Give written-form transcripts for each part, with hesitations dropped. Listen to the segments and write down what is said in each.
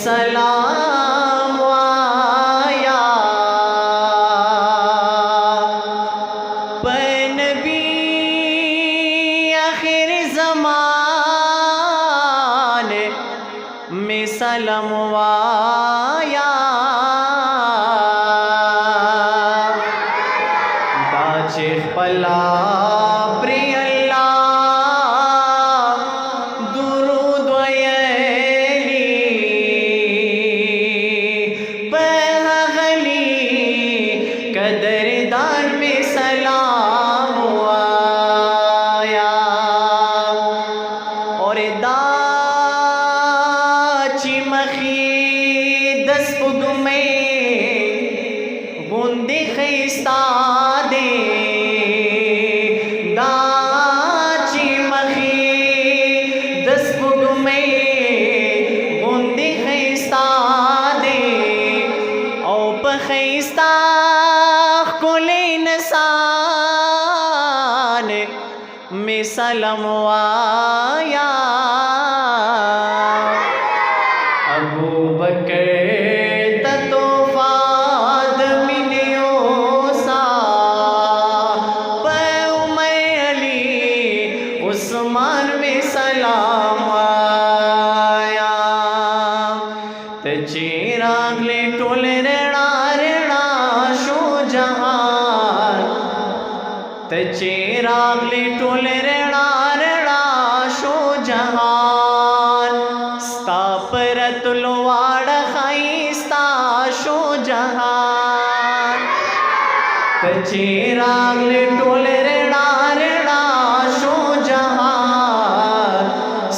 सलाम आया नबी आखिर ज़माने में सलाम आया दाचे पला कदरदार में सलाम आया और दाची मखी दस पुग में बूंदे खिस्ता दे दाची मखी दस पुग में बूंदे खिस्ता दे और पखिस्ता इंसान में सलाम आया अबू बकर ततोफाद मिलियो सा उमर अली उस्मान में सलाम आया ते चिराग ले टोल रेड़ा रेड़ा शो जहां ते चिराग ले टोल रेड़ा रेड़ा शो जहान स्थापरत लोवाड़ खाइस्ता शो जहान ते चिराग ले टोल रेड़ा रेड़ा शो जहान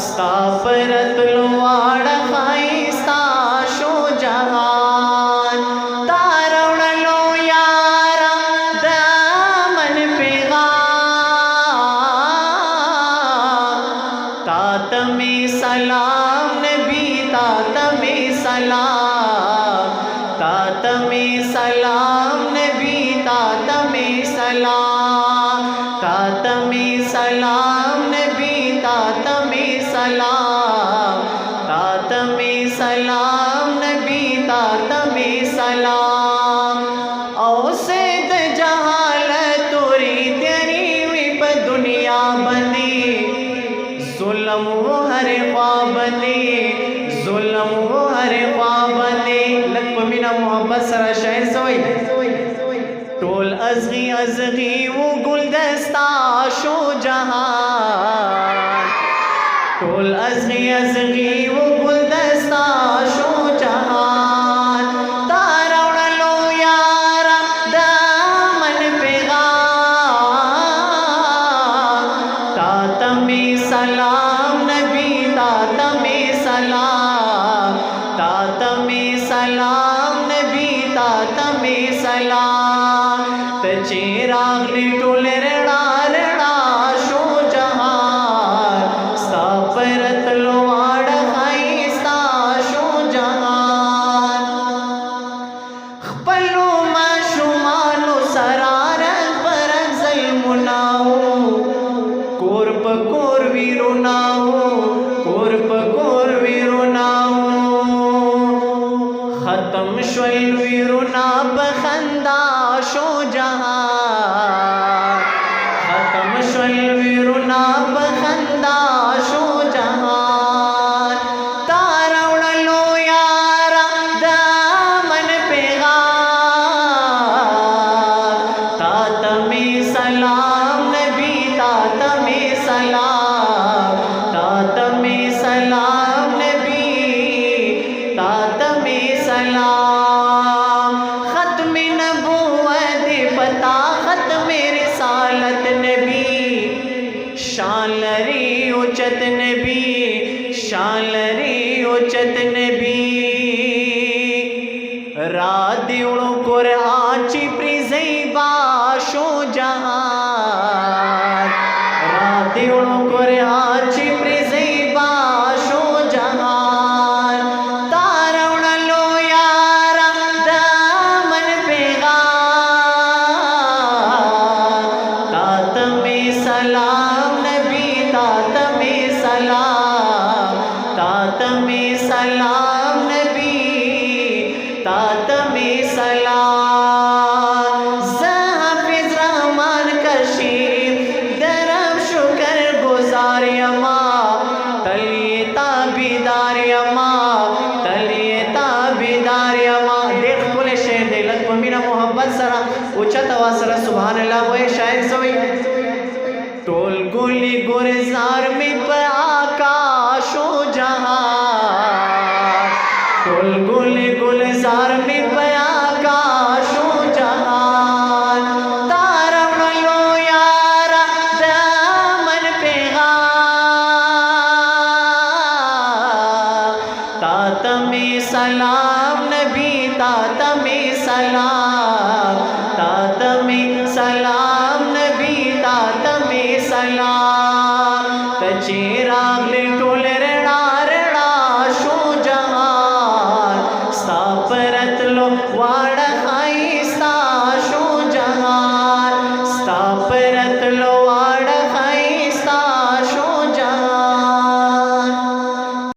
स्थापरत लोवाड़ खाइस्ता शो जहान तारण लो यारा दामन पेगा तात में सलाम नबी तात में सलाम तात में सलाम नबी तात में सलाम तात में सलाम नबी तात में सलाम तात में सलाम नबी तात में सलाम औसत जहालत तोरी तेरी विप दुनिया बनी जुल्म वो हर ख्वाबने जुल्म वो हर ख्वाबने लग मीना मोहब्बत सरा शायर सोई टोल अज़गी अज़गी वो गुलदस्ता शो जहान टोल अज़गी अज़गी वो गुलदस्ता शो जहान तारण लो यारा दामन पेगा तात में सलाम नबी तात में सलाम तात में सलाम नबी तात में सलाम ते चिराग ले टोल रेड़ा रेड़ा शो जहान स्थापरत लोवाड़ खाइस्ता शो जहान खपलो माशुमानो सरारत पर अफजल मुनाओ कोरप कोर वीरो नाओ कोरप कोर वीरो नाओ खत्म शल वीरो ना बखंदा शो जहान खत्म शल वीरो ना बखंदा शो जहान तारण लो यारा दामन पेगा तात में सलाम नबी तात में सलाम तात में सलाम नबी तात में सलाम खत्म नबूवत पता खत्म रिसालत नबी शान रे उचत नबी शान रे उचत नबी रात उड़ो कुराची प्रिज़ैबा शो जहान रात उड़ो कुराची प्रिज़ैबा शो जहान तारण लो यारा दामन पेगा तात में सलाम नबी तात में सलाम तात में सलाम नबी तातमी सलाम हाफिज रहमान कशीम दरब शुक्र गुजार यमा तलिए ताबीदार यमा तलिए ताबीदार यमा। देख बोले शेर दिलत पमीना मोहब्बत सरा ऊंचा तवासरा सुभान अल्लाह वो शायर सोई टोल गुली गुरजार में पर आकाशो जहां टोल गुली गुलजार में पर आकाशो जहां तारम लो यारा दामन पे तातमी सलाम नबी तातमी सलाम तातमी सलाम